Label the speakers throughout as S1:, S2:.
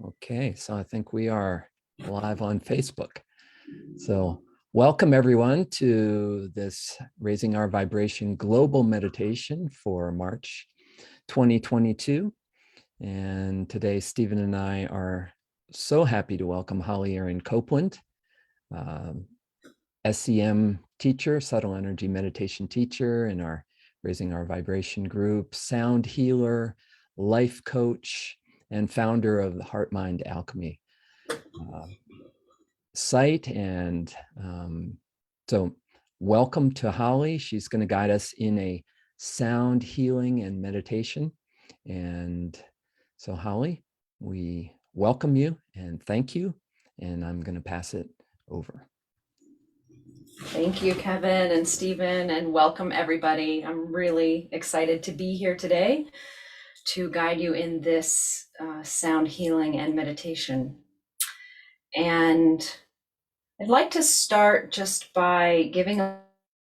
S1: Okay, so I think we are live on Facebook. So welcome everyone to this Raising Our Vibration Global Meditation for March 2022. And today, Stephen and I are so happy to welcome Holly Erin Copeland, SEM teacher, subtle energy meditation teacher in our Raising Our Vibration group, sound healer, life coach, and founder of the HeartMind Alchemy site. And so welcome to Holly. She's going to guide us in a sound healing and meditation. And so Holly, we welcome you and thank you. And I'm going to pass it over.
S2: Thank you, Kevin and Stephen, and welcome everybody. I'm really excited to be here today to guide you in this sound healing and meditation. And I'd like to start just by giving a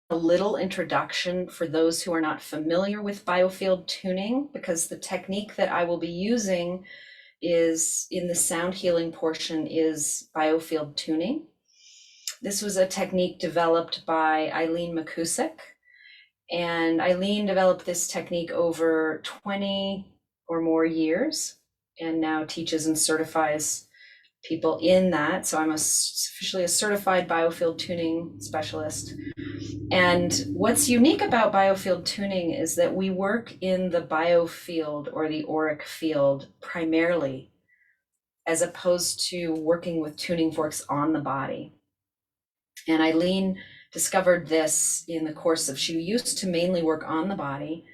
S2: little introduction for those who are not familiar with biofield tuning, because the technique that I will be using is in the sound healing portion is biofield tuning. This was a technique developed by Eileen McCusick, and Eileen developed this technique over 20 or more years and now teaches and certifies people in that. So I'm officially a certified biofield tuning specialist. And what's unique about biofield tuning is that we work in the biofield or the auric field primarily, as opposed to working with tuning forks on the body. And Eileen discovered this in the course of, she used to mainly work on the body,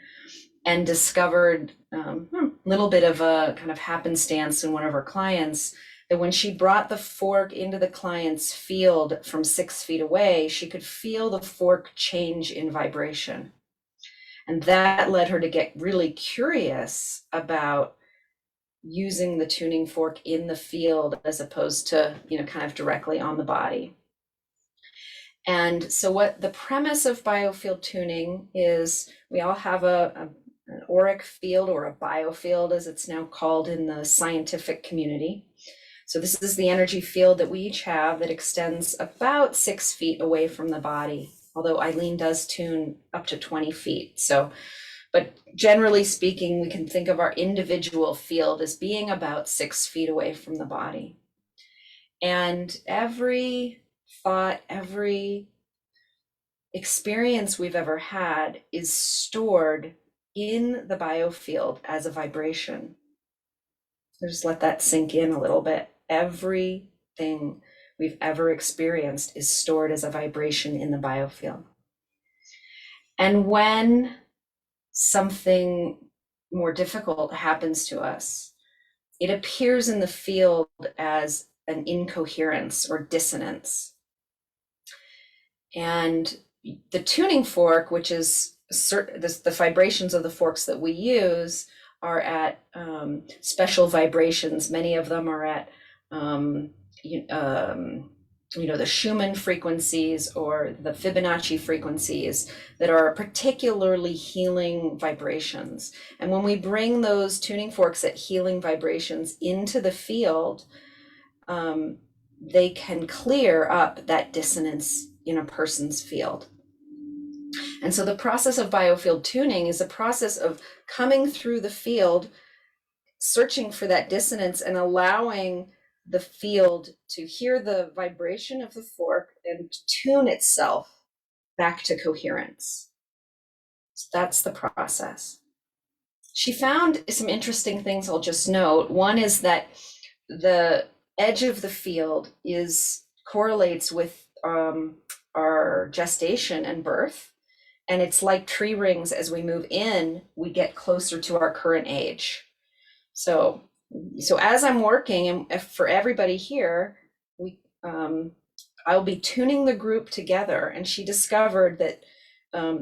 S2: and discovered a little bit of a kind of happenstance in one of her clients, that when she brought the fork into the client's field from 6 feet away, she could feel the fork change in vibration. And that led her to get really curious about using the tuning fork in the field as opposed to, kind of directly on the body. And so what the premise of biofield tuning is, we all have an auric field, or a biofield as it's now called in the scientific community. So this is the energy field that we each have that extends about 6 feet away from the body, although Eileen does tune up to 20 feet. So, but generally speaking, we can think of our individual field as being about 6 feet away from the body. And every thought, every experience we've ever had is stored in the biofield as a vibration. So just let that sink in a little bit. Everything we've ever experienced is stored as a vibration in the biofield. And when something more difficult happens to us, it appears in the field as an incoherence or dissonance. And the tuning fork, which is the vibrations of the forks that we use, are at special vibrations. Many of them are at the Schumann frequencies or the Fibonacci frequencies that are particularly healing vibrations. And when we bring those tuning forks at healing vibrations into the field, they can clear up that dissonance in a person's field. And so the process of biofield tuning is a process of coming through the field, searching for that dissonance and allowing the field to hear the vibration of the fork and tune itself back to coherence. So that's the process. She found some interesting things I'll just note. One is that the edge of the field correlates with our gestation and birth. And it's like tree rings. As we move in, we get closer to our current age. So as I'm working, and for everybody here, I'll be tuning the group together. And she discovered that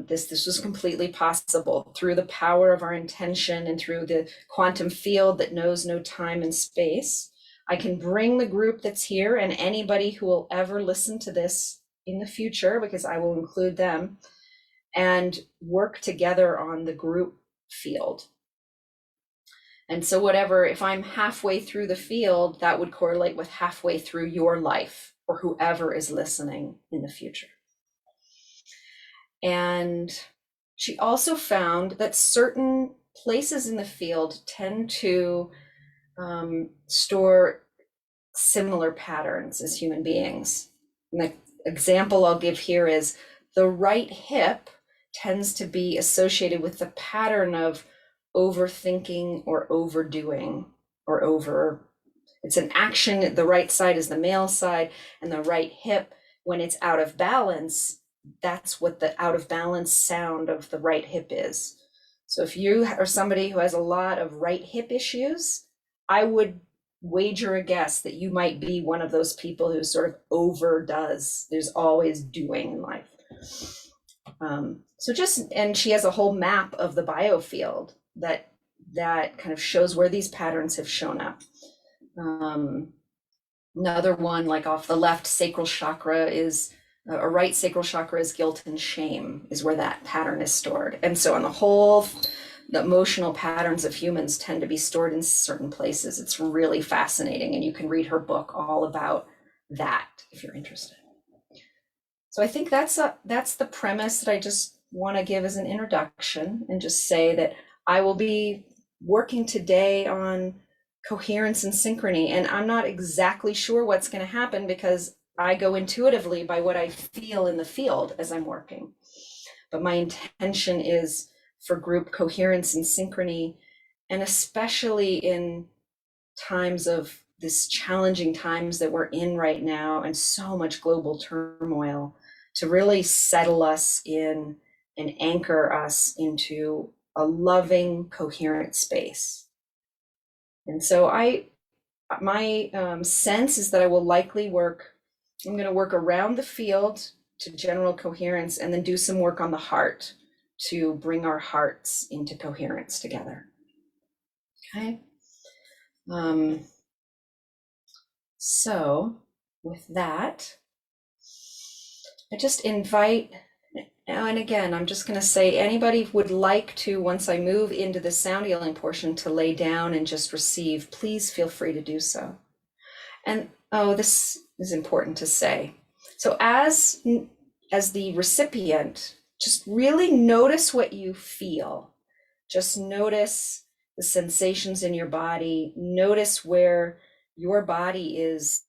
S2: this was completely possible through the power of our intention and through the quantum field that knows no time and space. I can bring the group that's here and anybody who will ever listen to this in the future, because I will include them, and work together on the group field. And so whatever, if I'm halfway through the field, that would correlate with halfway through your life or whoever is listening in the future. And she also found that certain places in the field tend to store similar patterns as human beings. And the example I'll give here is the right hip tends to be associated with the pattern of overthinking or overdoing or over. It's an action. The right side is the male side, and the right hip, when it's out of balance, that's what the out of balance sound of the right hip is. So if you are somebody who has a lot of right hip issues, I would wager a guess that you might be one of those people who sort of overdoes. There's always doing in life. And she has a whole map of the biofield that kind of shows where these patterns have shown up. Another one, like off the left sacral chakra is, a right sacral chakra is guilt and shame, is where that pattern is stored. And so on the emotional patterns of humans tend to be stored in certain places. It's really fascinating. And you can read her book all about that if you're interested. So I think that's the premise that I just want to give as an introduction, and just say that I will be working today on coherence and synchrony. And I'm not exactly sure what's going to happen, because I go intuitively by what I feel in the field as I'm working. But my intention is for group coherence and synchrony, and especially in times of this challenging times that we're in right now, and so much global turmoil, to really settle us in and anchor us into a loving, coherent space. And so my sense is that I will likely I'm going to work around the field to general coherence, and then do some work on the heart to bring our hearts into coherence together. Okay. So with that, I just invite, and again, I'm just going to say, anybody would like to, once I move into the sound healing portion, to lay down and just receive, please feel free to do so. And this is important to say. So as the recipient, just really notice what you feel. Just notice the sensations in your body. Notice where your body is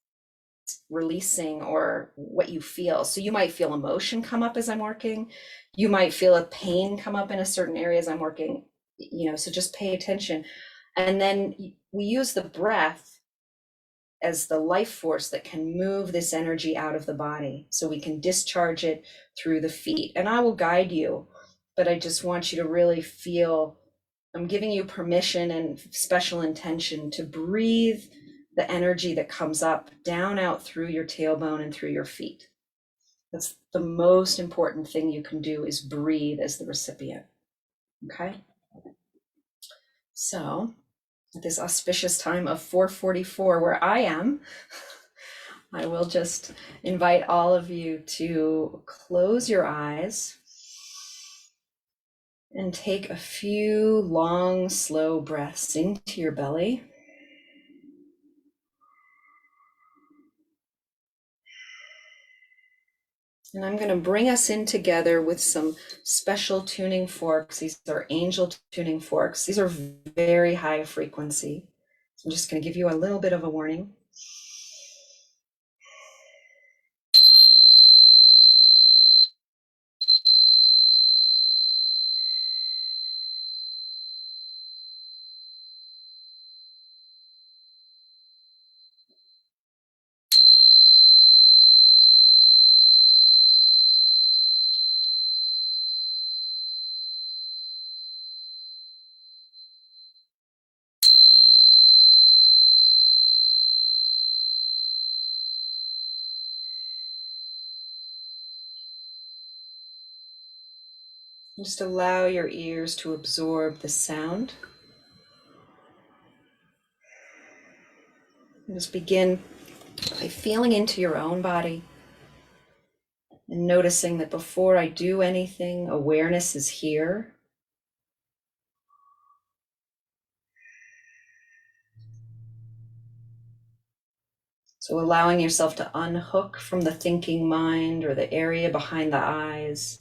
S2: releasing or what you feel. So you might feel emotion come up as I'm working. You might feel a pain come up in a certain area as I'm working, so just pay attention. And then we use the breath as the life force that can move this energy out of the body, so we can discharge it through the feet. And I will guide you, but I just want you to really feel, I'm giving you permission and special intention to breathe the energy that comes up, down, out through your tailbone and through your feet. That's the most important thing you can do, is breathe as the recipient. Okay. So at this auspicious time of 4:44 where I am, I will just invite all of you to close your eyes and take a few long, slow breaths into your belly. And I'm going to bring us in together with some special tuning forks. These are angel tuning forks. These are very high frequency. So I'm just going to give you a little bit of a warning. Just allow your ears to absorb the sound. And just begin by feeling into your own body and noticing that before I do anything, awareness is here. So allowing yourself to unhook from the thinking mind or the area behind the eyes.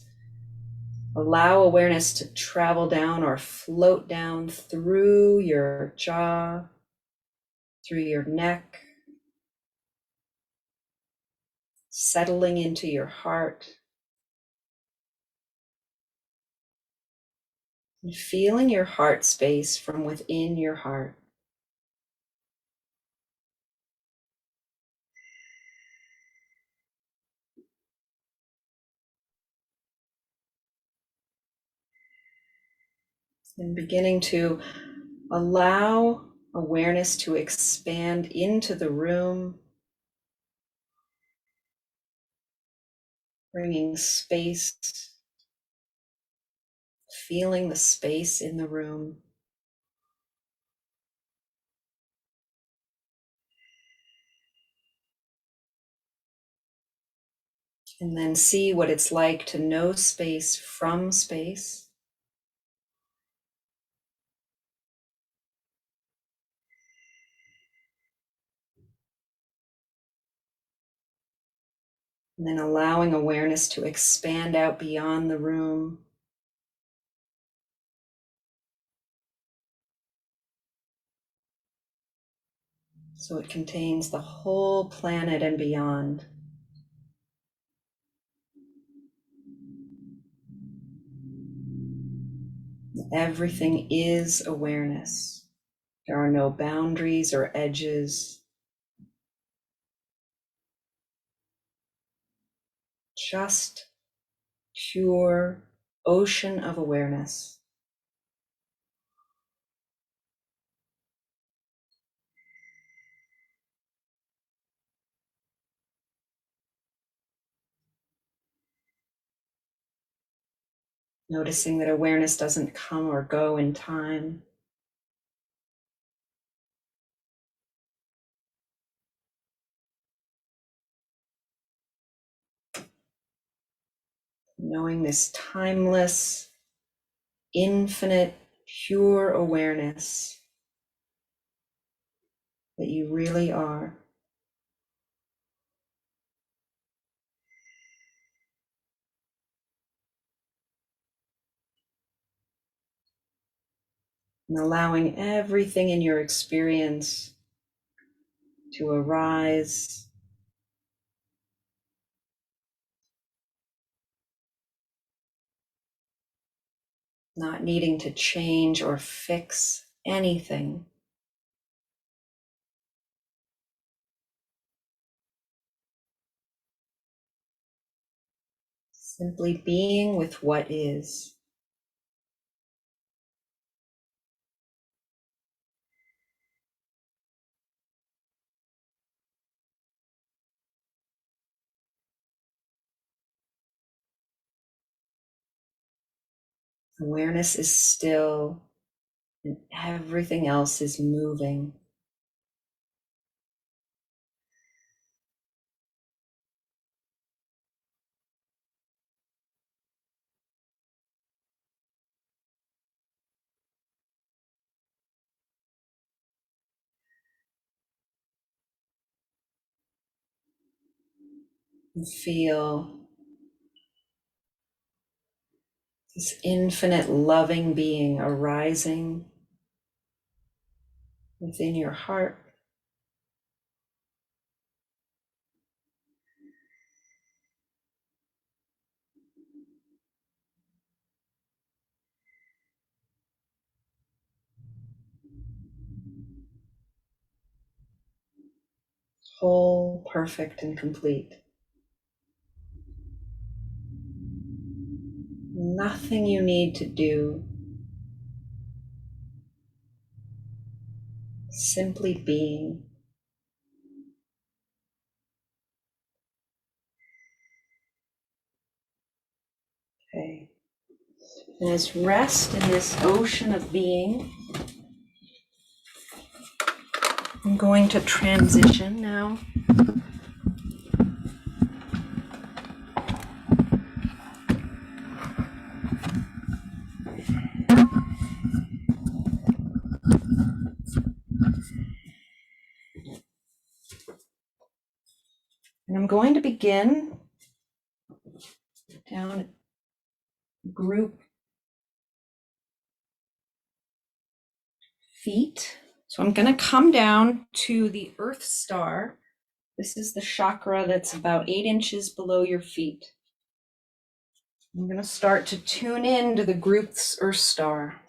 S2: Allow awareness to travel down or float down through your jaw, through your neck, settling into your heart, and feeling your heart space from within your heart. And beginning to allow awareness to expand into the room, bringing space, feeling the space in the room. And then see what it's like to know space from space. And then allowing awareness to expand out beyond the room. So it contains the whole planet and beyond. Everything is awareness. There are no boundaries or edges. Just pure ocean of awareness. Noticing that awareness doesn't come or go in time. Knowing this timeless, infinite, pure awareness that you really are. And allowing everything in your experience to arise, not needing to change or fix anything. Simply being with what is. Awareness is still and everything else is moving. And feel this infinite loving being arising within your heart. Whole, perfect, and complete. Nothing you need to do. Simply being. Okay. And as rest in this ocean of being, I'm going to transition now. And I'm going to begin down group feet. So I'm going to come down to the Earth Star. This is the chakra that's about 8 inches below your feet. I'm going to start to tune in to the group's Earth Star.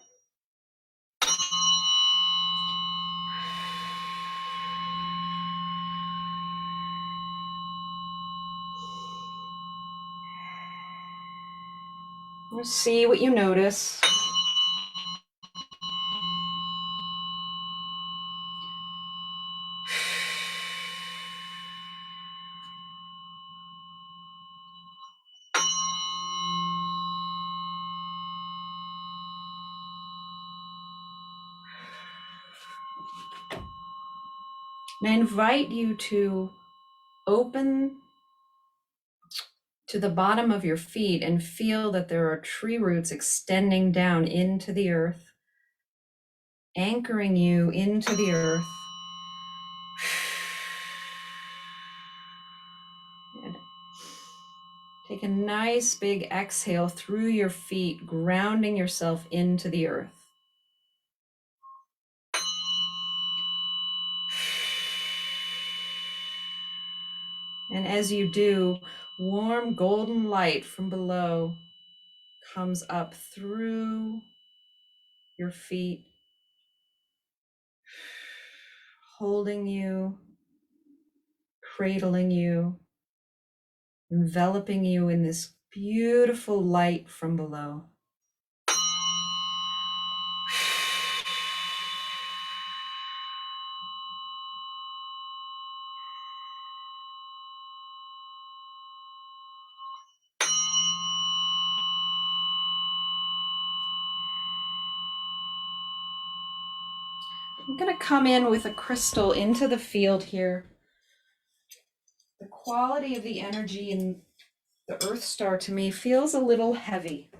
S2: Let's see what you notice. And I invite you to open to the bottom of your feet and feel that there are tree roots extending down into the earth, anchoring you into the earth. And take a nice big exhale through your feet, grounding yourself into the earth. And as you do, warm golden light from below comes up through your feet, holding you, cradling you, enveloping you in this beautiful light from below. I'm going to come in with a crystal into the field here. The quality of the energy in the Earth Star to me feels a little heavy.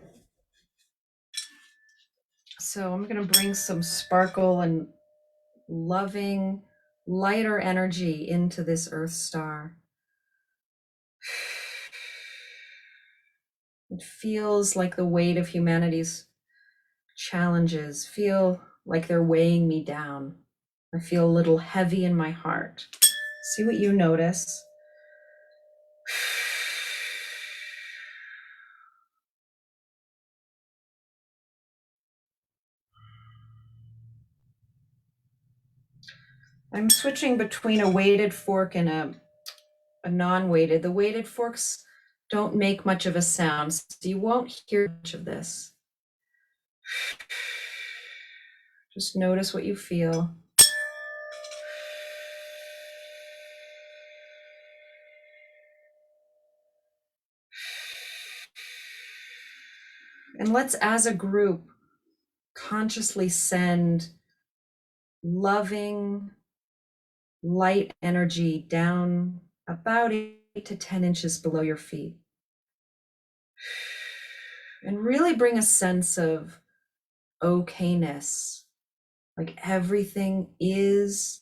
S2: So I'm going to bring some sparkle and loving, lighter energy into this Earth Star. It feels like the weight of humanity's challenges feel like they're weighing me down. I feel a little heavy in my heart. See what you notice. I'm switching between a weighted fork and a non-weighted. The weighted forks don't make much of a sound, so you won't hear much of this. Just notice what you feel. And let's, as a group, consciously send loving, light energy down about 8 to 10 inches below your feet. And really bring a sense of okayness, like everything is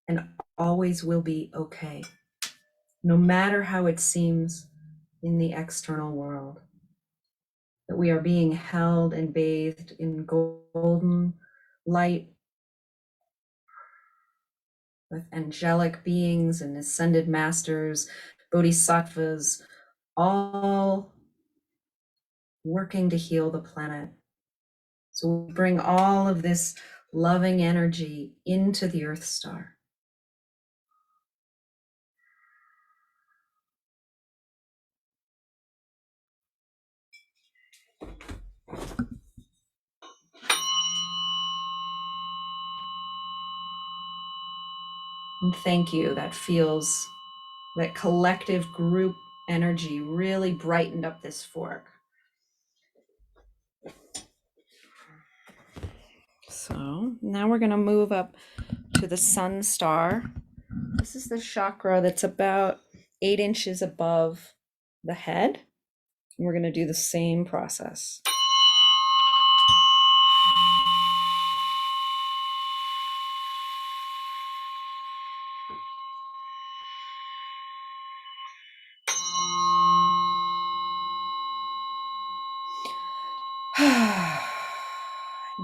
S2: and always will be okay, no matter how it seems in the external world. That we are being held and bathed in golden light with angelic beings and ascended masters, bodhisattvas, all working to heal the planet. So we bring all of this loving energy into the Earth Star. And thank you. That feels, that collective group energy really brightened up this fork. So now we're going to move up to the Sun Star. This is the chakra that's about 8 inches above the head. And we're going to do the same process.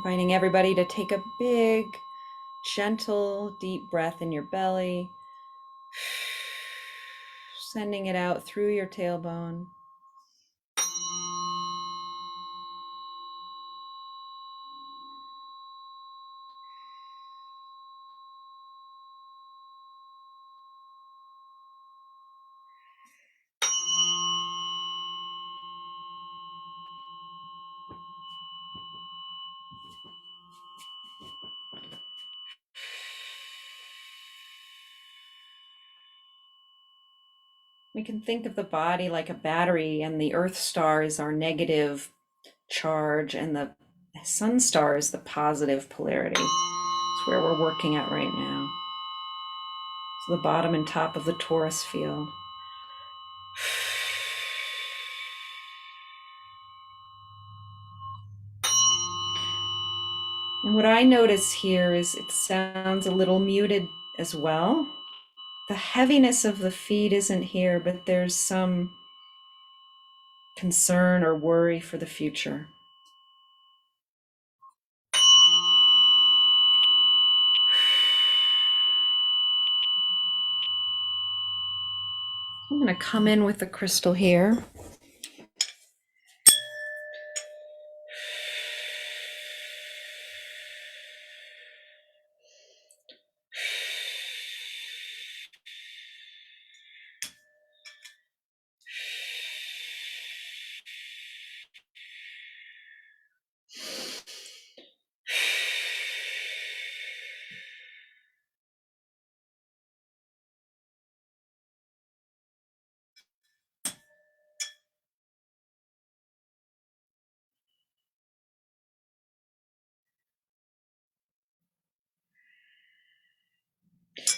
S2: Inviting everybody to take a big, gentle, deep breath in your belly, sending it out through your tailbone. We can think of the body like a battery, and the earth star is our negative charge, and the sun star is the positive polarity. It's where we're working at right now. So the bottom and top of the torus field. And what I notice here is it sounds a little muted as well. The heaviness of the feet isn't here, but there's some concern or worry for the future. I'm going to come in with the crystal here.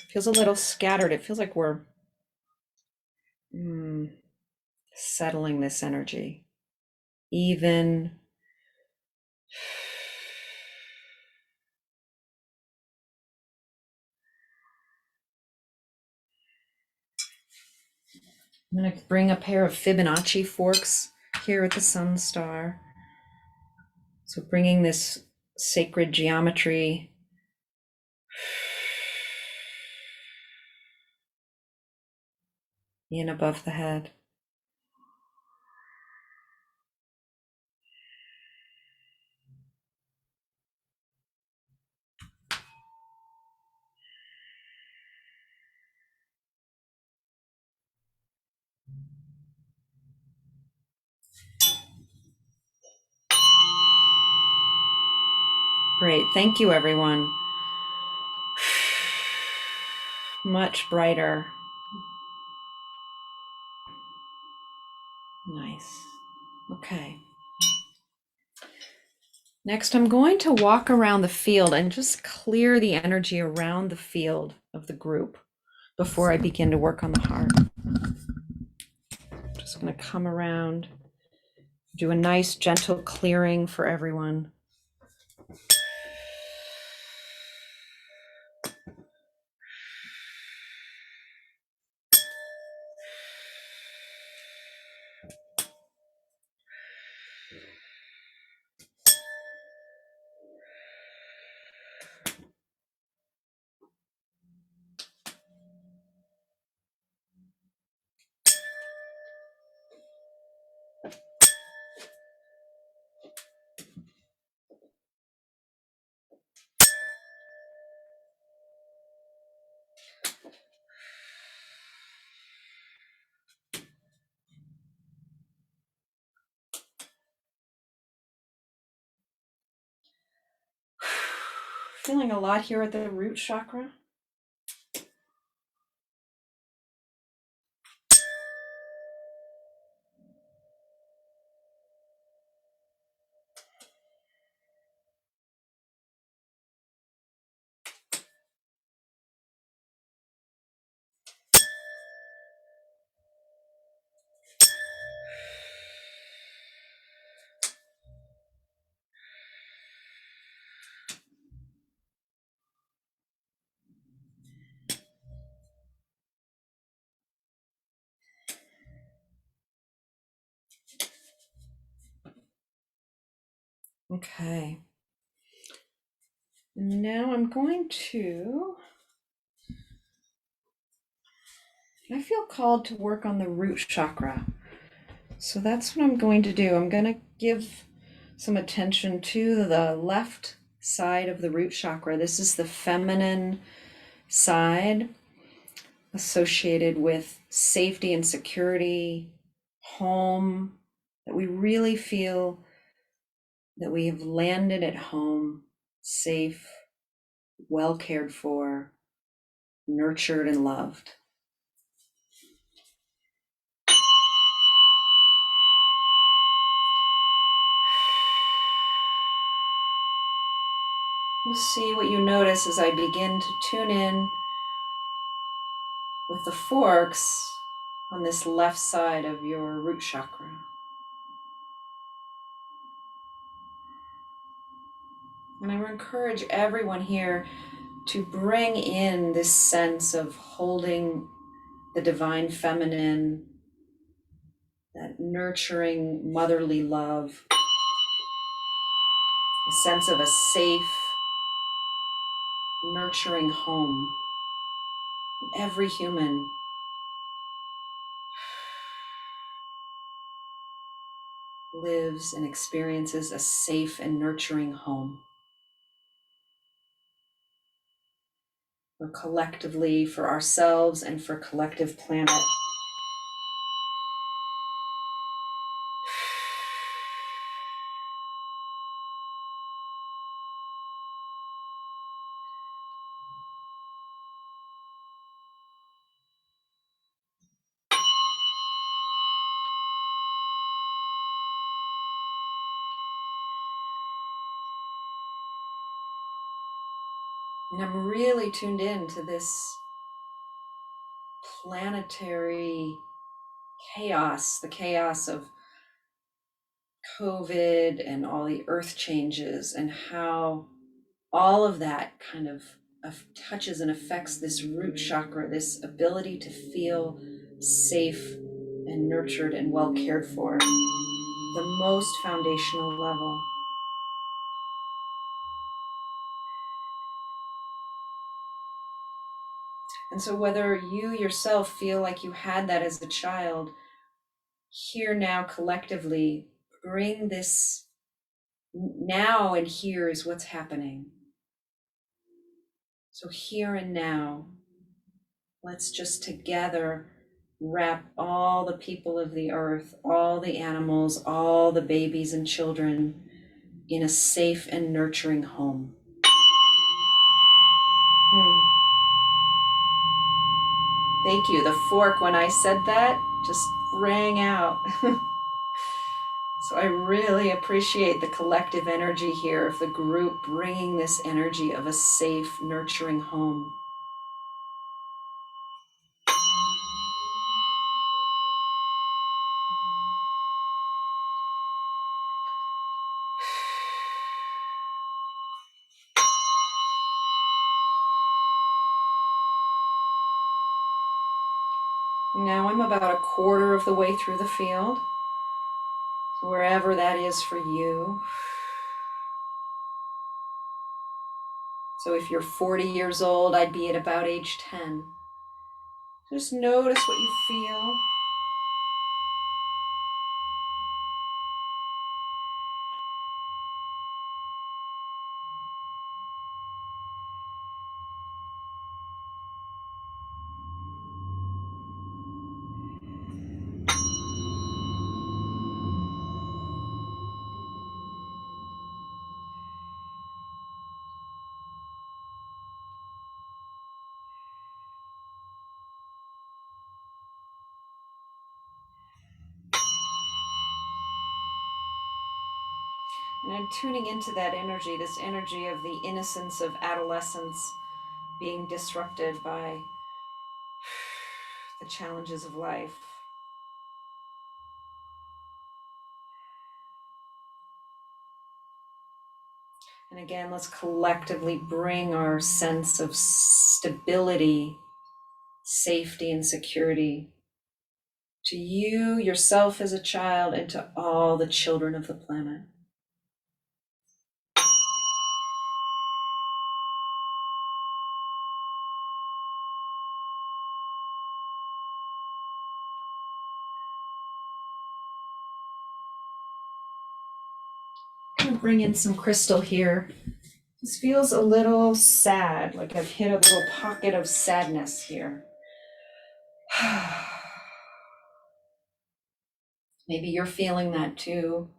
S2: Feels a little scattered. It feels like we're settling this energy. Even. I'm going to bring a pair of Fibonacci forks here at the sun star. So bringing this sacred geometry in above the head. Great, thank you everyone. Much brighter. Nice. Okay. Next, I'm going to walk around the field and just clear the energy around the field of the group before I begin to work on the heart. Just going to come around, do a nice gentle clearing for everyone. Feeling a lot here at the root chakra. Okay. Now I'm going to, I feel called to work on the root chakra. So that's what I'm going to do. I'm going to give some attention to the left side of the root chakra. This is the feminine side associated with safety and security, home, that we really feel that we have landed at home, safe, well cared for, nurtured, and loved. We'll see what you notice as I begin to tune in with the forks on this left side of your root chakra. And I would encourage everyone here to bring in this sense of holding the divine feminine, that nurturing motherly love, a sense of a safe, nurturing home. Every human lives and experiences a safe and nurturing home. For collectively, for ourselves, and for collective planet. And I'm really tuned in to this planetary chaos, the chaos of COVID and all the earth changes, and how all of that kind of touches and affects this root chakra, this ability to feel safe and nurtured and well cared for, the most foundational level. And so whether you yourself feel like you had that as a child, here now collectively, bring this now, and here is what's happening. So here and now, let's just together wrap all the people of the earth, all the animals, all the babies and children in a safe and nurturing home. Thank you. The fork, when I said that, just rang out. So I really appreciate the collective energy here of the group bringing this energy of a safe, nurturing home. Now I'm about a quarter of the way through the field, wherever that is for you. So if you're 40 years old, I'd be at about age 10. Just notice what you feel. And I'm tuning into that energy, this energy of the innocence of adolescence being disrupted by the challenges of life. And again, let's collectively bring our sense of stability, safety, and security to you, yourself as a child, and to all the children of the planet. gonna bring in some crystal here. This feels a little sad, like I've hit a little pocket of sadness here. Maybe you're feeling that too.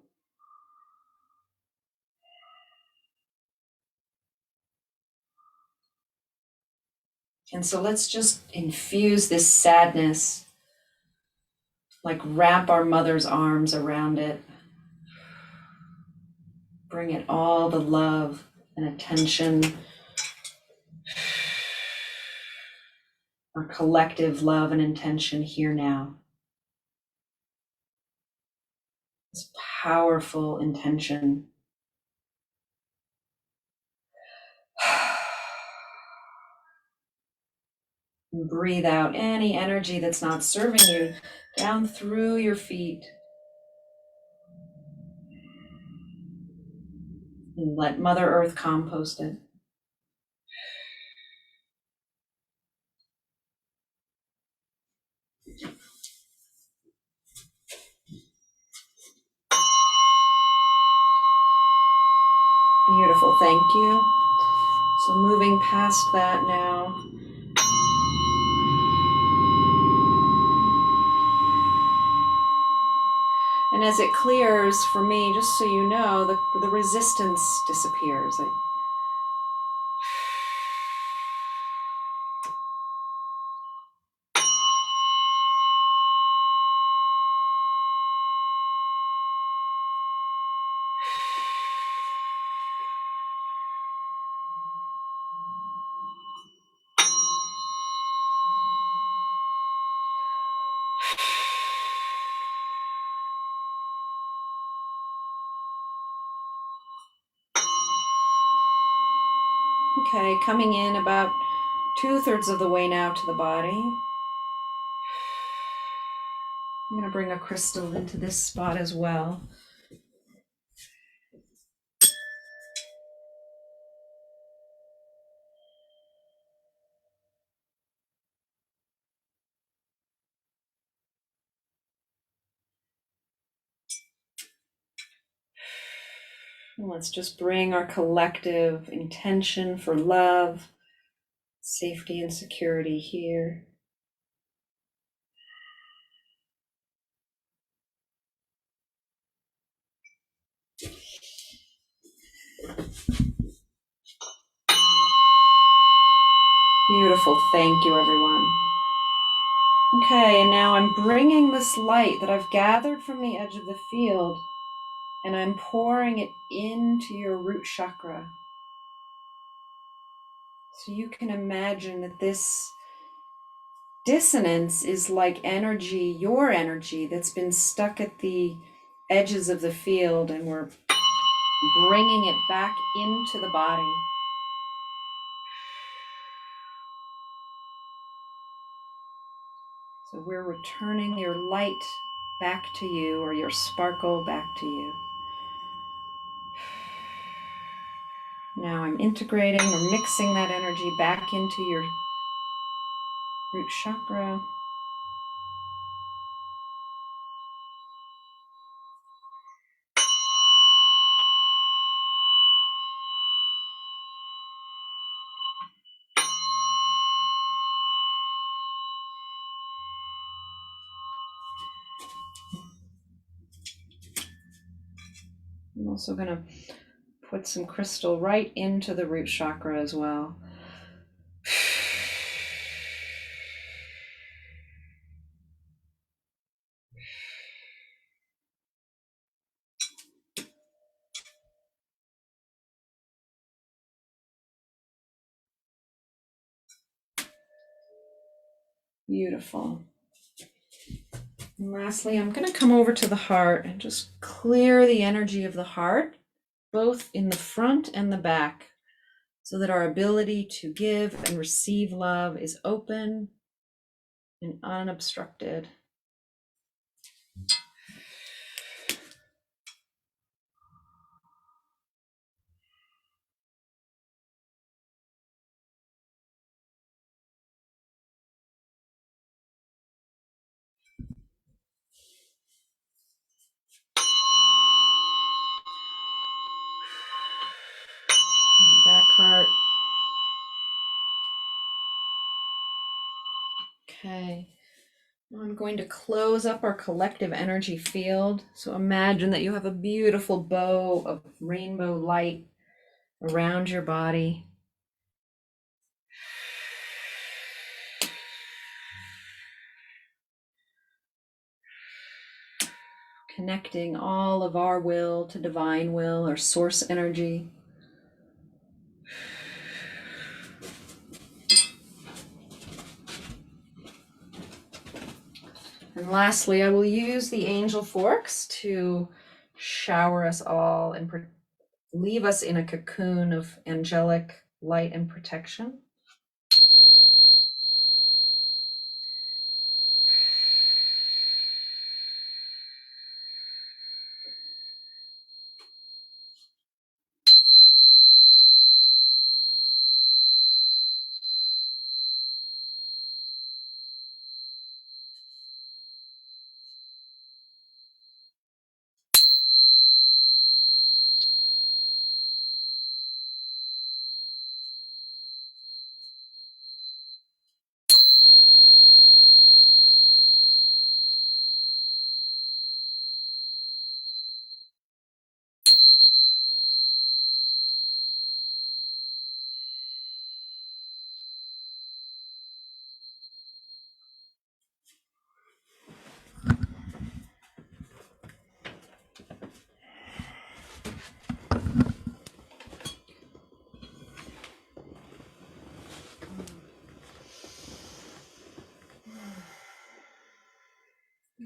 S2: And so let's just infuse this sadness, like wrap our mother's arms around it. Bring it all the love and attention, our collective love and intention here now. This powerful intention. And breathe out any energy that's not serving you down through your feet. And let Mother Earth compost it. Beautiful, thank you. So moving past that now. And as it clears for me, just so you know, the resistance disappears. Okay, coming in about 2/3 of the way now to the body. I'm going to bring a crystal into this spot as well. And let's just bring our collective intention for love, safety, and security here. Beautiful. Thank you, everyone. Okay, and now I'm bringing this light that I've gathered from the edge of the field, and I'm pouring it into your root chakra. So you can imagine that this dissonance is like energy, your energy that's been stuck at the edges of the field, and we're bringing it back into the body. So we're returning your light back to you, or your sparkle back to you. Now I'm integrating or mixing that energy back into your root chakra. I'm also going to put some crystal right into the root chakra as well. Beautiful. And lastly, I'm going to come over to the heart and just clear the energy of the heart, both in the front and the back, so that our ability to give and receive love is open and unobstructed. Okay. Now I'm going to close up our collective energy field. So imagine that you have a beautiful bow of rainbow light around your body. Connecting all of our will to divine will or source energy. And lastly, I will use the angel forks to shower us all and leave us in a cocoon of angelic light and protection.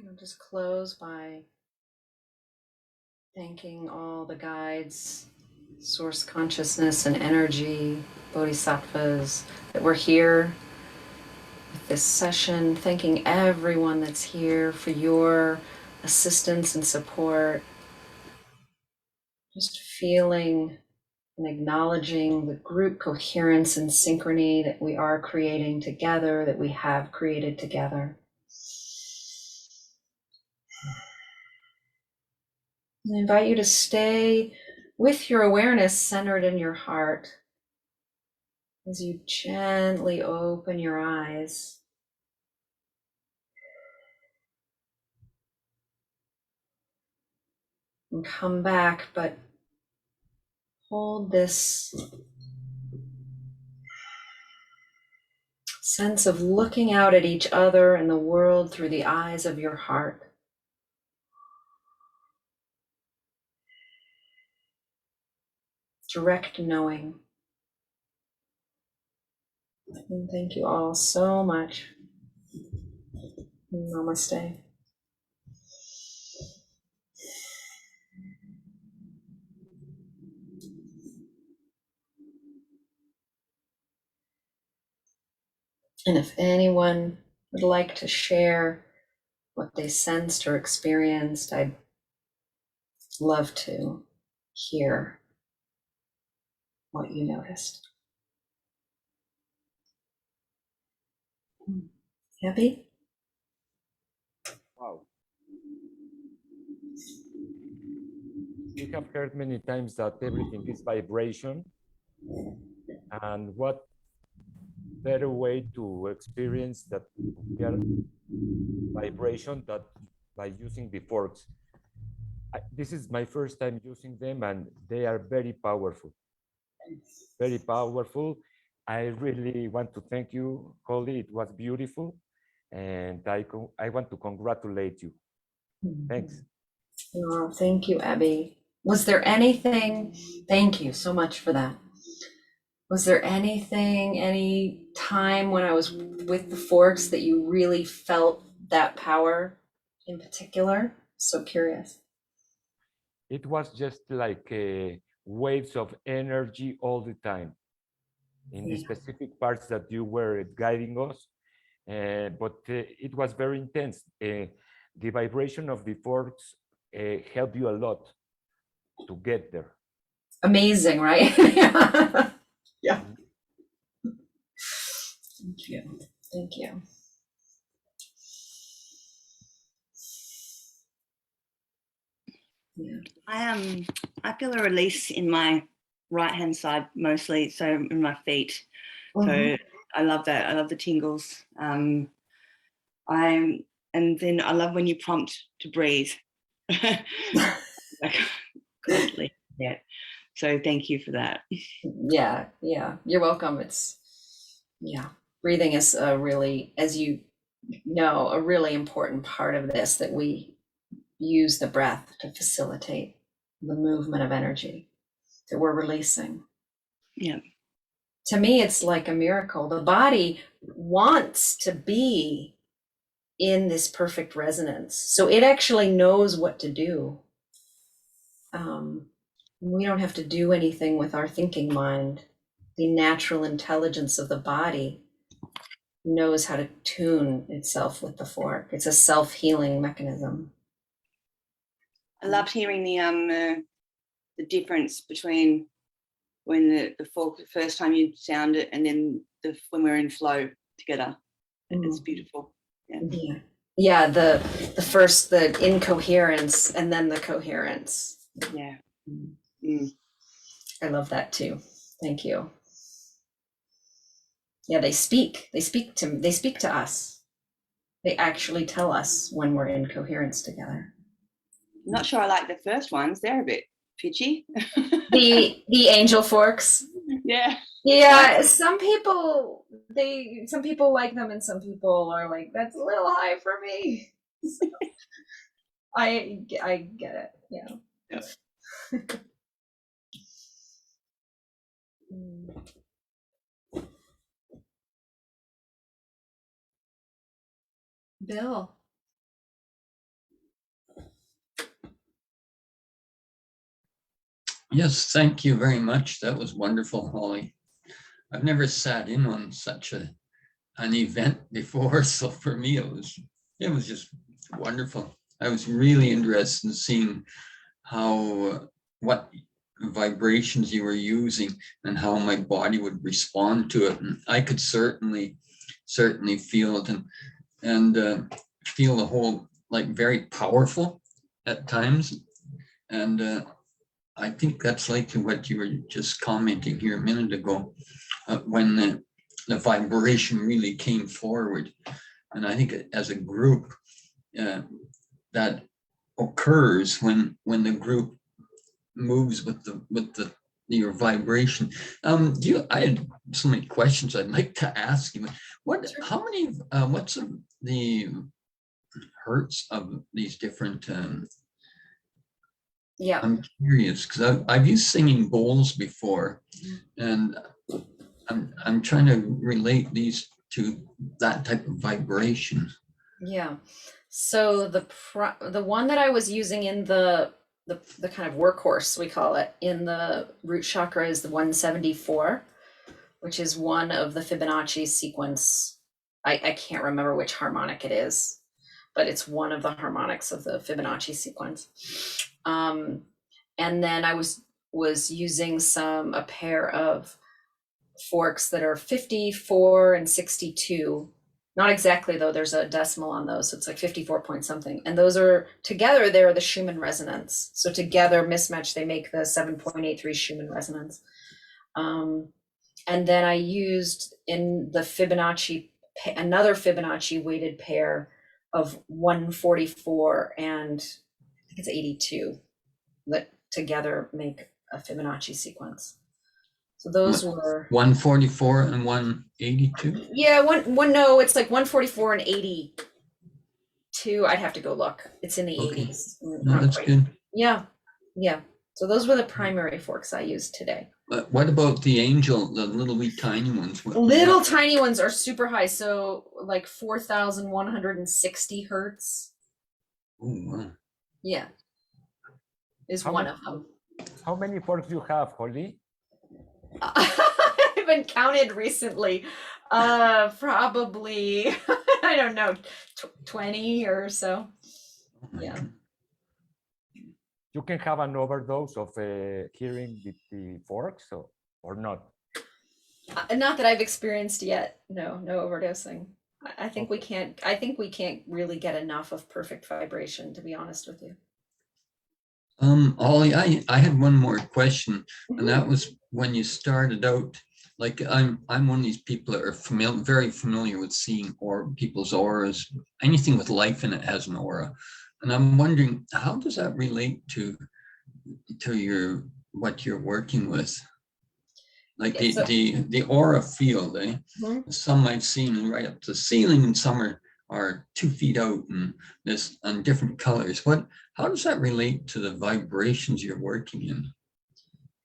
S2: I'll just close by thanking all the guides, source consciousness and energy, bodhisattvas that were here with this session. Thanking everyone that's here for your assistance and support. Just feeling and acknowledging the group coherence and synchrony that we are creating together, that we have created together. I invite you to stay with your awareness centered in your heart as you gently open your eyes. And come back, but hold this sense of looking out at each other and the world through the eyes of your heart. Direct knowing. And thank you all so much. Namaste. And if anyone would like to share what they sensed or experienced, I'd love to hear what you noticed. Abby?
S1: Wow. We have heard many times that everything is vibration. And what better way to experience that we are vibration that by using the forks. This is my first time using them, and they are very powerful. Very powerful. I really want to thank you, Holly. It was beautiful. And I want to congratulate you. Thanks.
S2: Oh, thank you, Abby. Was there anything, thank you so much for that. Was there anything, any time when I was with the forks that you really felt that power in particular? So curious.
S1: It was just like waves of energy all the time in the specific parts that you were guiding us. But it was very intense. The vibration of the forks helped you a lot to get there.
S2: Amazing, right? Yeah. Yeah. Thank you. Thank you. Yeah.
S3: I feel a release in my right hand side mostly, so in my feet. So I love that. I love the tingles. And then I love when you prompt to breathe. Gladly. Yeah. So thank you for that.
S2: Yeah, you're welcome. Breathing is a really, as you know, a really important part of this, that we use the breath to facilitate the movement of energy that we're releasing.
S3: Yeah.
S2: To me, it's like a miracle. The body wants to be in this perfect resonance, so it actually knows what to do. We don't have to do anything with our thinking mind. The natural intelligence of the body knows how to tune itself with the fork. It's a self-healing mechanism.
S3: I loved hearing the difference between when the fork, the first time you sound it, and then when we're in flow together. It's beautiful.
S2: Yeah. The first, the incoherence, and then the coherence.
S3: Yeah.
S2: I love that too. Thank you. Yeah, they speak to us. They actually tell us when we're in coherence together.
S3: I'm not sure I like the first ones. They're a bit pitchy.
S2: The angel forks.
S3: Yeah.
S2: Yeah, some people like them, and some people are like, that's a little high for me. So, I get it. Yeah.
S3: Yep.
S2: Bill.
S4: Yes, thank you very much. That was wonderful, Holly. I've never sat in on such an event before, so for me it was just wonderful. I was really interested in seeing how what vibrations you were using and how my body would respond to it, and I could certainly feel it and feel the whole, like, very powerful at times, and I think that's likely what you were just commenting here a minute ago, when the vibration really came forward. And I think as a group, that occurs when the group moves with your vibration. I had so many questions I'd like to ask you. What's the hertz of these different?
S2: Yeah.
S4: I'm curious because I've used singing bowls before, and I'm trying to relate these to that type of vibration.
S2: Yeah. So the one that I was using in the kind of workhorse, we call it, in the root chakra is the 174, which is one of the Fibonacci sequence. I can't remember which harmonic it is, but it's one of the harmonics of the Fibonacci sequence. And then I was using a pair of forks that are 54 and 62. Not exactly, though, there's a decimal on those, so it's like 54 point something. And those are together, they're the Schumann resonance. So together, mismatched, they make the 7.83 Schumann resonance. And then I used in the Fibonacci, another Fibonacci weighted pair of 144 and I think it's 82 that together make a Fibonacci sequence. So those were
S4: 144 and 182.
S2: Yeah, no, it's like 144 and 82. I'd have to go look. It's in the 80s.
S4: No, that's good.
S2: Yeah. So those were the primary forks I used today.
S4: But what about the angel, the little wee tiny ones?
S2: Little tiny ones are super high, so like 4,160 hertz.
S4: Oh, wow.
S2: Yeah, is one of them.
S5: How many forks do you have, Holly?
S2: I haven't counted recently. Probably, I don't know, 20 or so. Yeah.
S5: You can have an overdose of hearing the forks, or not?
S2: Not that I've experienced yet. No overdosing. I think we can't really get enough of perfect vibration, to be honest with you.
S4: Ollie, I had one more question, and that was when you started out, Like I'm one of these people that are very familiar with seeing people's auras. Anything with life in it has an aura. And I'm wondering, how does that relate to what you're working with? Like the aura field, eh?
S2: Mhm.
S4: Some I've seen right up to the ceiling, and some are 2 feet out, and this on different colors. How does that relate to the vibrations you're working in?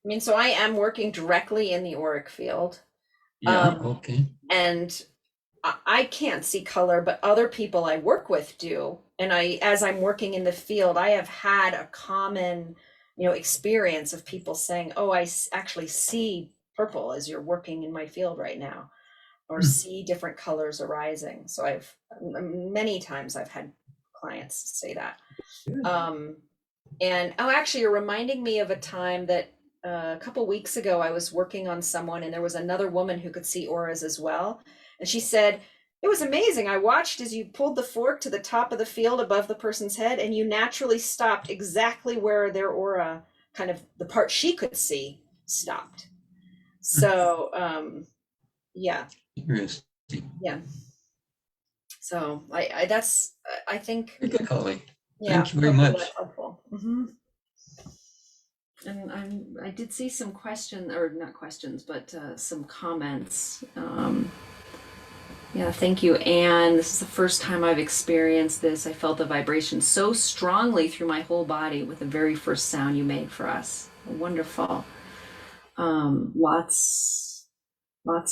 S2: I mean, so I am working directly in the auric field.
S4: Yeah, okay.
S2: And I can't see color, but other people I work with do. And as I'm working in the field, I have had a common, experience of people saying, "Oh, I actually see purple as you're working in my field right now," or see different colors arising. So many times I've had clients say that. And actually, you're reminding me of a time that a couple weeks ago I was working on someone, and there was another woman who could see auras as well. And she said, "It was amazing. I watched as you pulled the fork to the top of the field above the person's head, and you naturally stopped exactly where their aura, kind of the part she could see, stopped." So, yeah.
S4: Interesting.
S2: Yeah. So I think,
S4: Very good, Holly.
S2: yeah,
S4: Thank you very much.
S2: that's helpful. And I did see some questions, or not questions, but some comments. Yeah, thank you, Anne. This is the first time I've experienced this. I felt the vibration so strongly through my whole body with the very first sound you made for us. Wonderful. Lots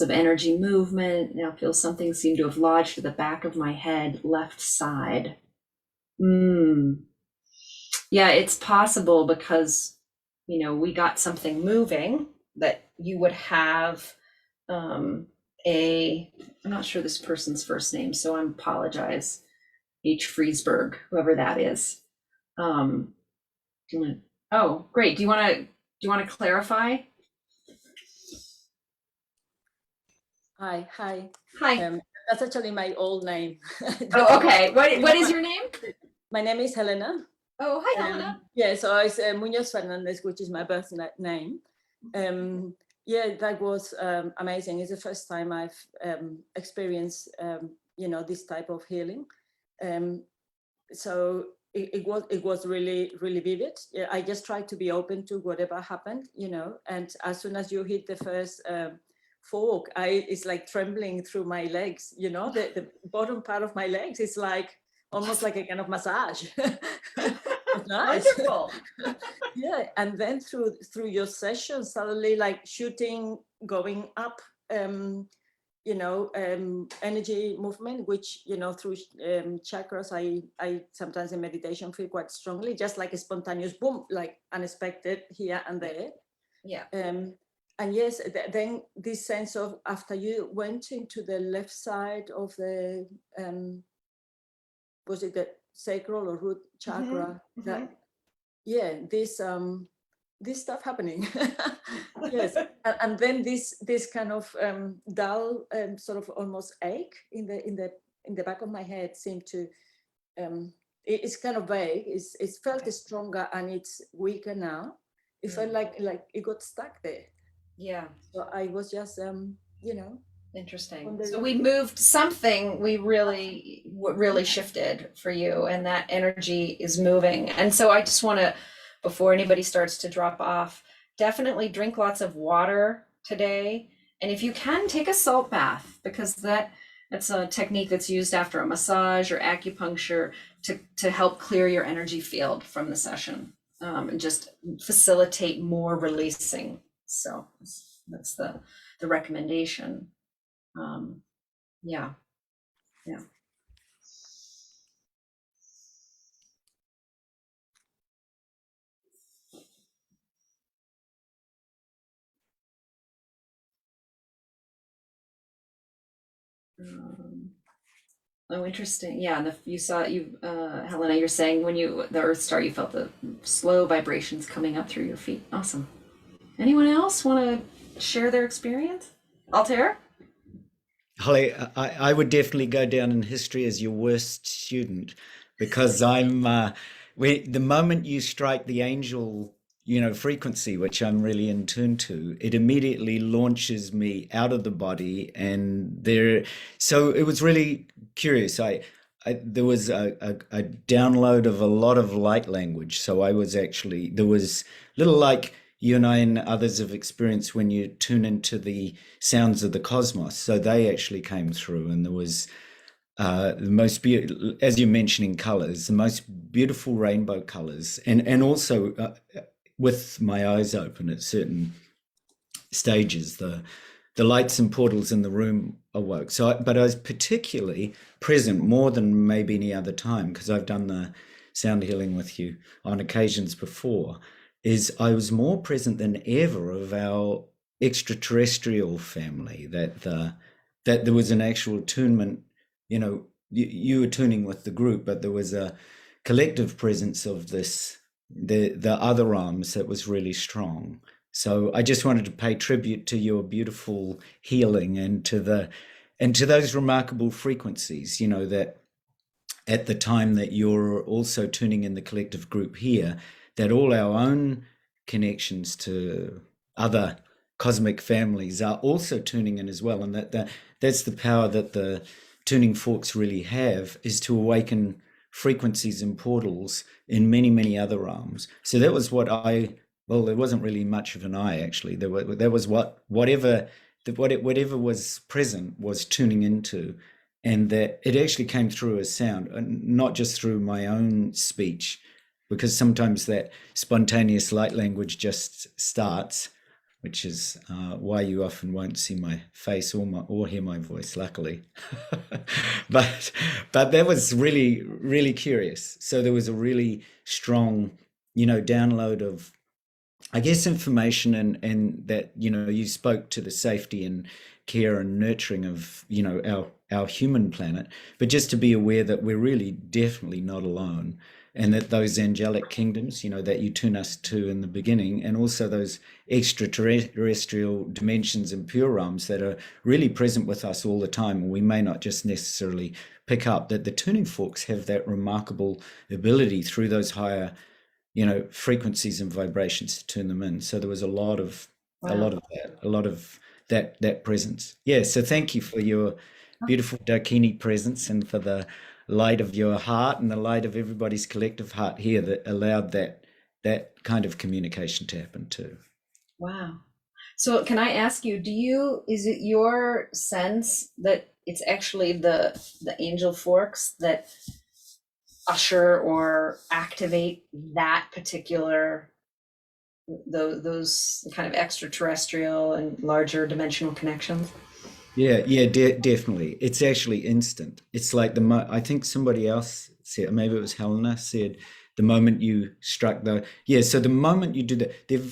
S2: of energy movement. Now I feel something seemed to have lodged to the back of my head, left side. Yeah, it's possible because, we got something moving that you would have I'm not sure this person's first name, so I apologize. H. Friesberg, whoever that is. Oh, great. Do you want to clarify?
S6: Hi.
S2: Hi.
S6: That's actually my old name.
S2: Oh, okay. What is your name?
S6: My name is Helena.
S2: Oh, hi, Helena.
S6: Yeah, so it's Munoz Fernandez, which is my birth name. Yeah, that was amazing. It's the first time I've experienced, this type of healing. So it was really, really vivid. Yeah, I just tried to be open to whatever happened, and as soon as you hit the first fork, it's like trembling through my legs, the bottom part of my legs is like almost like a kind of massage. Nice.
S2: Wonderful.
S6: Yeah, and then through your session, suddenly like shooting, going up, energy movement, which through chakras, I sometimes in meditation feel quite strongly, just like a spontaneous boom, like unexpected here and there.
S2: Yeah.
S6: And yes, then this sense of after you went into the left side of the was it the sacral or root chakra? That this stuff happening. Yes, and then this kind of dull sort of almost ache in the back of my head seemed to it's kind of vague. It's felt stronger and it's weaker now. It felt like it got stuck there.
S2: Yeah.
S6: So I was just
S2: Interesting. So we moved something. We really shifted for you, and that energy is moving. And so I just want to, before anybody starts to drop off, definitely drink lots of water today. And if you can, take a salt bath, because that's a technique that's used after a massage or acupuncture to help clear your energy field from the session, and just facilitate more releasing. So that's the recommendation. Yeah. Oh, interesting. Yeah, you saw Helena. You're saying when the Earth Star, you felt the slow vibrations coming up through your feet. Awesome. Anyone else want to share their experience? Altair?
S7: Holly, I would definitely go down in history as your worst student, because I'm the moment you strike the angel frequency, which I'm really in tune to, it immediately launches me out of the body. And so it was really curious. There was a download of a lot of light language. So there was little like you and I and others have experienced when you tune into the sounds of the cosmos. So they actually came through, and there was the most beautiful, as you're mentioning, colors, the most beautiful rainbow colors, and also with my eyes open at certain stages, the lights and portals in the room awoke. But I was particularly present more than maybe any other time, because I've done the sound healing with you on occasions before. I was more present than ever of our extraterrestrial family. That there was an actual attunement. You were tuning with the group, but there was a collective presence of the other arms that was really strong. So I just wanted to pay tribute to your beautiful healing and to those remarkable frequencies, that at the time that you're also tuning in the collective group here, that all our own connections to other cosmic families are also tuning in as well. And that's the power that the tuning forks really have, is to awaken frequencies and portals in many, many other realms. So that was what there wasn't really much of an eye, actually. There was whatever was present was tuning into, and that it actually came through as sound, and not just through my own speech, because sometimes that spontaneous light language just starts, which is why you often won't see my face or hear my voice, luckily. but that was really, really curious. So there was a really strong, download of, I guess, information, and that, you spoke to the safety and care and nurturing of, our human planet, but just to be aware that we're really definitely not alone. And that those angelic kingdoms, that you tune us to in the beginning, and also those extraterrestrial dimensions and pure realms that are really present with us all the time, and we may not just necessarily pick up, that the tuning forks have that remarkable ability through those higher, frequencies and vibrations to tune them in. So there was a lot of that presence. Yeah. So thank you for your beautiful Dakini presence, and for the light of your heart and the light of everybody's collective heart here that allowed that kind of communication to happen too.
S2: Wow. So can I ask you, is it your sense that it's actually the angel forks that usher or activate that particular, those kind of extraterrestrial and larger dimensional connections?
S7: Yeah, definitely. It's actually instant. It's like I think somebody else said, maybe it was Helena, said, the moment you struck so the moment you do that,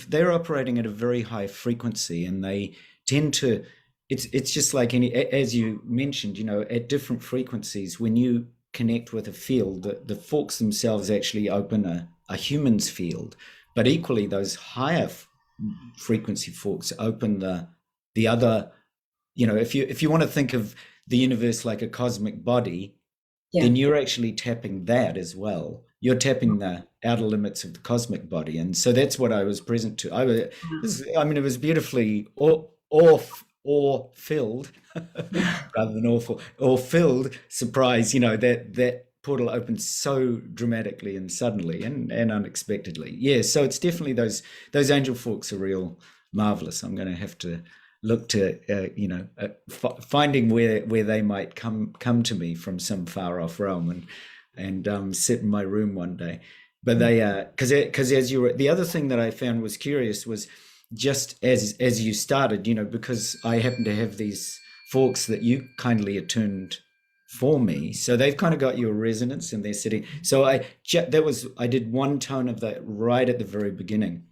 S7: they're operating at a very high frequency, and they tend to, it's just like as you mentioned, at different frequencies, when you connect with a field, the forks themselves actually open a human's field, but equally those higher frequency forks open the other. If you want to think of the universe like a cosmic body, then you're actually tapping that as well. You're tapping the outer limits of the cosmic body. And so that's what I was present to. It was beautifully awe-filled rather than awful, awe-filled surprise, that portal opened so dramatically and suddenly and unexpectedly. Yeah, so it's definitely those angel forks are real marvelous. I'm going to have to look to finding where they might come to me from some far off realm and sit in my room one day. But they because as you were, the other thing that I found was curious was just as you started, because I happen to have these forks that you kindly attuned for me, so they've kind of got your resonance and they're sitting. So I did one tone of that right at the very beginning,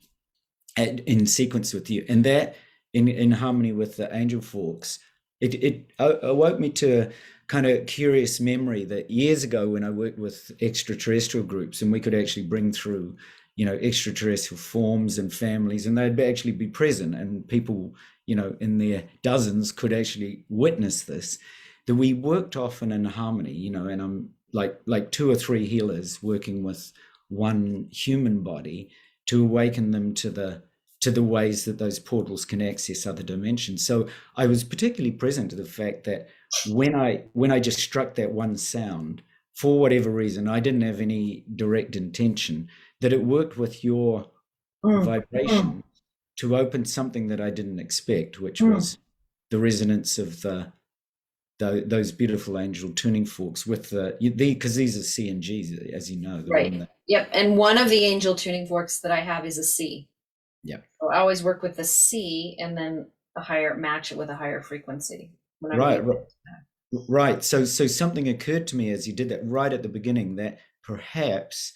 S7: in sequence with you, and that in harmony with the angel forks, it awoke me to a kind of curious memory that years ago when I worked with extraterrestrial groups, and we could actually bring through extraterrestrial forms and families, and they'd actually be present, and people in their dozens could actually witness this, that we worked often in harmony, and I'm like 2 or 3 healers working with one human body, to awaken them to the ways that those portals can access other dimensions. So I was particularly present to the fact that when I just struck that one sound, for whatever reason, I didn't have any direct intention, that it worked with your vibration to open something that I didn't expect, which was the resonance of those beautiful angel tuning forks with because these are C and G's, as you know.
S2: Right. Yep. And one of the angel tuning forks that I have is a C.
S7: Yep.
S2: So I always work with the C and then match it with a higher frequency.
S7: Right. So something occurred to me as you did that right at the beginning, that perhaps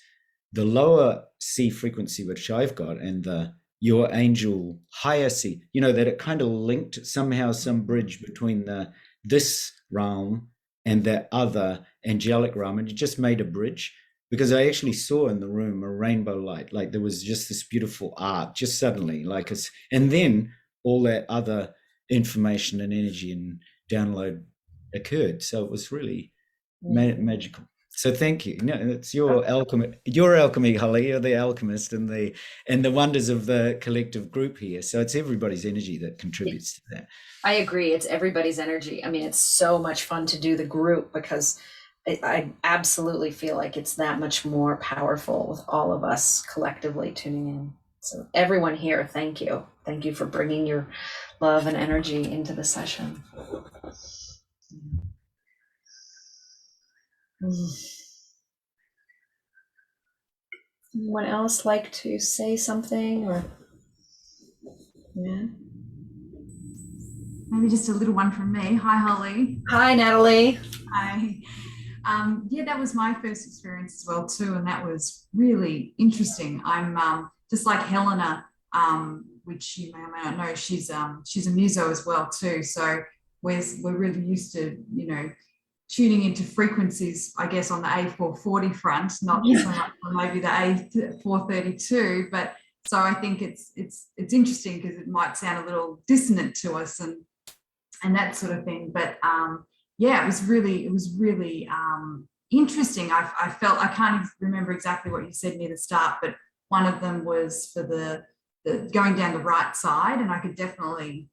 S7: the lower C frequency, which I've got, and your angel higher C, that it kind of linked somehow, some bridge between this realm and that other angelic realm, and it just made a bridge, because I actually saw in the room a rainbow light, like there was just this beautiful art just suddenly, and then all that other information and energy and download occurred. So it was really magical. So thank you. It's your alchemy, Holly. You're the alchemist and the wonders of the collective group here. So it's everybody's energy that contributes to that.
S2: I agree. It's everybody's energy. I mean, it's so much fun to do the group, because I absolutely feel like it's that much more powerful with all of us collectively tuning in. So everyone here, thank you. Thank you for bringing your love and energy into the session. Anyone else like to say something, or
S8: maybe just a little one from me. Hi, Holly.
S2: Hi, Natalie.
S8: Hi. Yeah, that was my first experience as well too, and that was really interesting. I'm just like Helena, which you may or may not know. She's a muso as well too. So we're really used to tuning into frequencies, I guess, on the A440 front, not so much on maybe the A432. But so I think it's interesting, because it might sound a little dissonant to us and that sort of thing. But yeah, it was really interesting. I felt, I can't remember exactly what you said near the start, but one of them was for the going down the right side, and I could definitely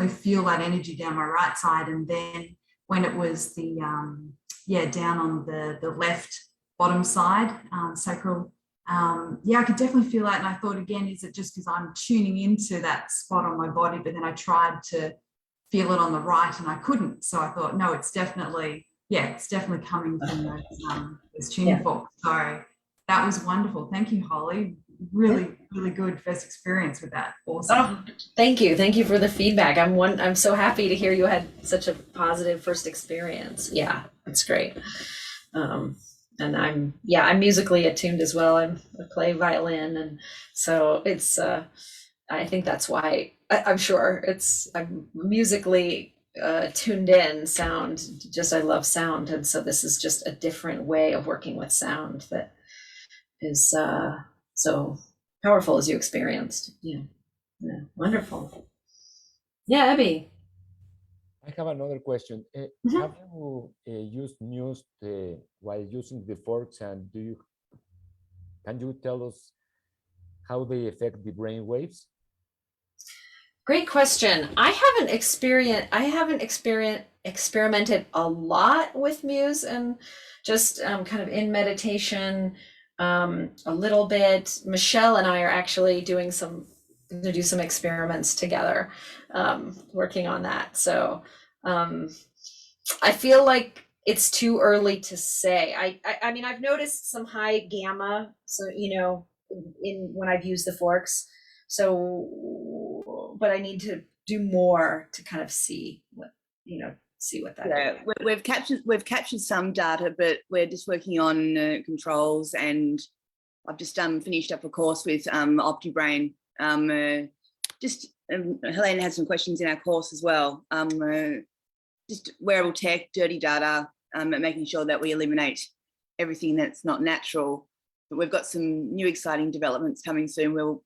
S8: feel that energy down my right side. And then when it was the down on the left bottom side, sacral, I could definitely feel that. And I thought, again, is it just because I'm tuning into that spot on my body? But then I tried to feel it on the right and I couldn't. So I thought, no, it's definitely coming from those tuning forks. So that was wonderful. Thank you, Holly. Really good first experience with that. Awesome.
S2: Oh, thank you for the feedback. I'm so happy to hear you had such a positive first experience. Yeah, that's great. And I'm musically attuned as well. I play violin, and so it's I think that's why I'm sure I'm musically tuned in. Sound, I love sound, and so this is just a different way of working with sound that is so powerful as you experienced. Yeah, wonderful. Yeah, Abby.
S5: I have another question. Have you used Muse while using the forks, and can you tell us how they affect the brain waves?
S2: Great question. I haven't experimented a lot with Muse, and just kind of in meditation a little bit. Michelle and I are actually going to do some experiments together, working on that. So I feel like it's too early to say. I mean, I've noticed some high gamma, so when I've used the forks. So, but I need to do more to kind of see what that.
S3: Yeah, we've captured some data, but we're just working on controls, and I've just finished up a course with OptiBrain. Helena had some questions in our course as well. Just wearable tech, dirty data, and making sure that we eliminate everything that's not natural. But we've got some new exciting developments coming soon. We'll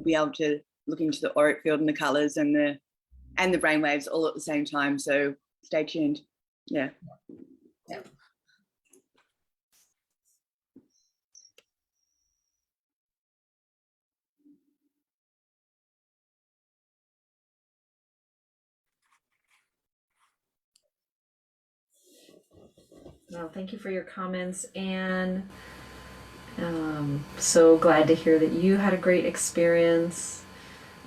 S3: be able to look into the auric field and the colours and the brainwaves all at the same time. So stay tuned. Yeah.
S2: Well, thank you for your comments, Anne. So glad to hear that you had a great experience.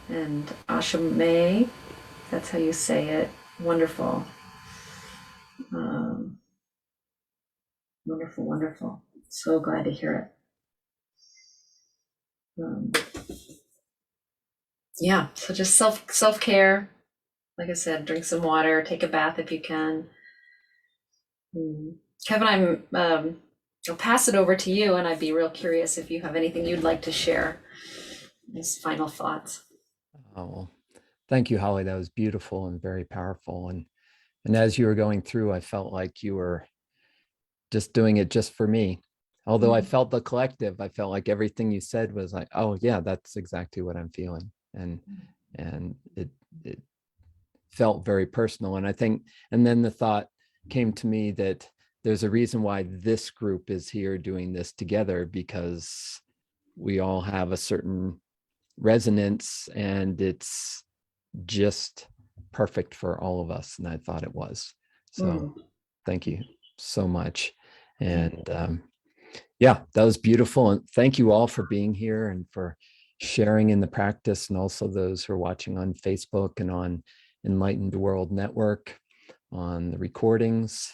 S2: And Asha, that's how you say it. Wonderful. Wonderful, wonderful. So glad to hear it. Yeah, so just self-care. Like I said, drink some water, take a bath if you can. Kevin, I'll pass it over to you, and I'd be real curious if you have anything you'd like to share. These final thoughts.
S1: Oh, well, thank you, Holly. That was beautiful and very powerful. And as you were going through, I felt like you were just doing it just for me. Although I felt the collective, I felt like everything you said was like, oh yeah, that's exactly what I'm feeling. And it felt very personal. And I think, and then the thought came to me that there's a reason why this group is here doing this together, because we all have a certain resonance and it's just perfect for all of us. And I thought it was. So thank you so much. And yeah, that was beautiful. And thank you all for being here and for sharing in the practice, and also those who are watching on Facebook and on Enlightened World Network, on the recordings.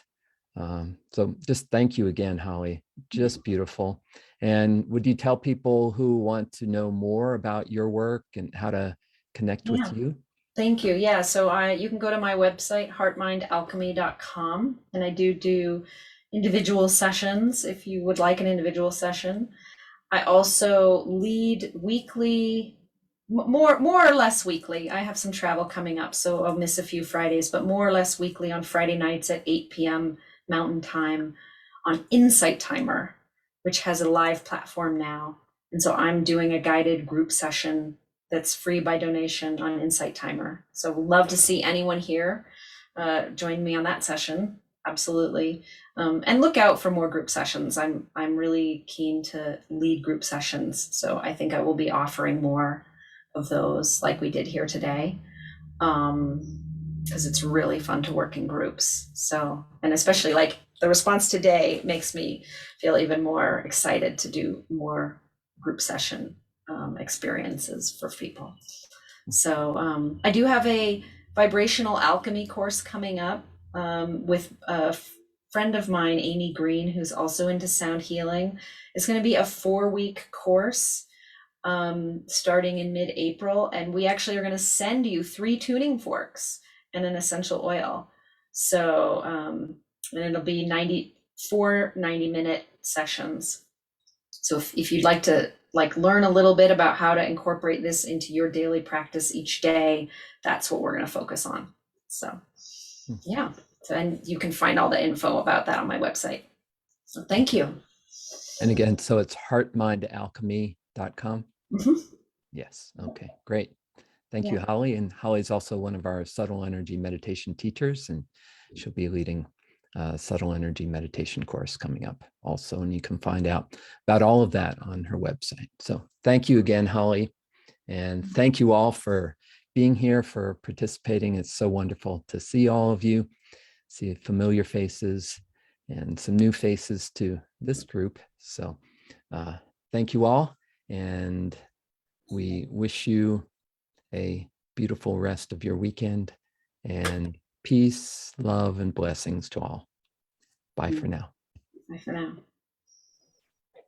S1: So just thank you again, Holly. Just beautiful. And would you tell people who want to know more about your work and how to connect with you?
S2: Thank you. Yeah, so you can go to my website, heartmindalchemy.com, and I do individual sessions if you would like an individual session. I also lead weekly, more or less weekly. I have some travel coming up, so I'll miss a few Fridays, but more or less weekly on Friday nights at 8 p.m. Mountain Time on Insight Timer, which has a live platform now. And so I'm doing a guided group session that's free by donation on Insight Timer. So love to see anyone here join me on that session. Absolutely. And look out for more group sessions. I'm really keen to lead group sessions. So I think I will be offering more of those like we did here today. Because it's really fun to work in groups. So, and especially like the response today makes me feel even more excited to do more group session experiences for people. So I do have a vibrational alchemy course coming up with a friend of mine, Amy Green, who's also into sound healing. It's going to be a 4-week course starting in mid-April, and we actually are going to send you 3 tuning forks and an essential oil. So and it'll be 90-minute sessions. So if you'd like to learn a little bit about how to incorporate this into your daily practice each day, that's what we're going to focus on. So yeah, so, and you can find all the info about that on my website. So thank you.
S1: And again, so it's heartmindalchemy.com. Yes. Okay, great. Thank you, Holly. And Holly's also one of our subtle energy meditation teachers, and she'll be leading a subtle energy meditation course coming up also. And you can find out about all of that on her website. So thank you again, Holly. And thank you all for being here, for participating. It's so wonderful to see all of you, see familiar faces and some new faces to this group. So thank you all. And we wish you a beautiful rest of your weekend, and peace, love, and blessings to all. Bye for now.
S2: Bye for now.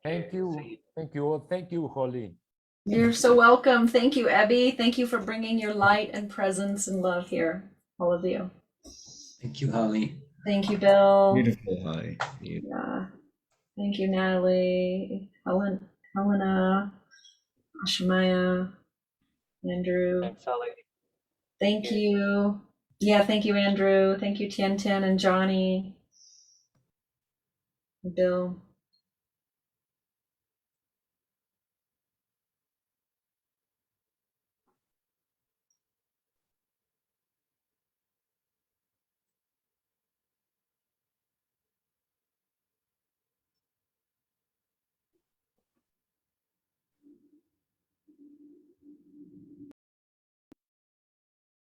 S5: Thank you. Thank you all. Thank you, Holly.
S2: You're so welcome. Thank you, Abby. Thank you for bringing your light and presence and love here, all of you.
S4: Thank you, Holly.
S2: Thank you, Bill.
S7: Beautiful, Holly.
S2: Yeah. Thank you, Natalie, Helena, Ashamaya, Andrew.
S9: Thanks, Holly.
S2: Thank you. Yeah, thank you, Andrew. Thank you, Tian Tian and Johnny, and Bill.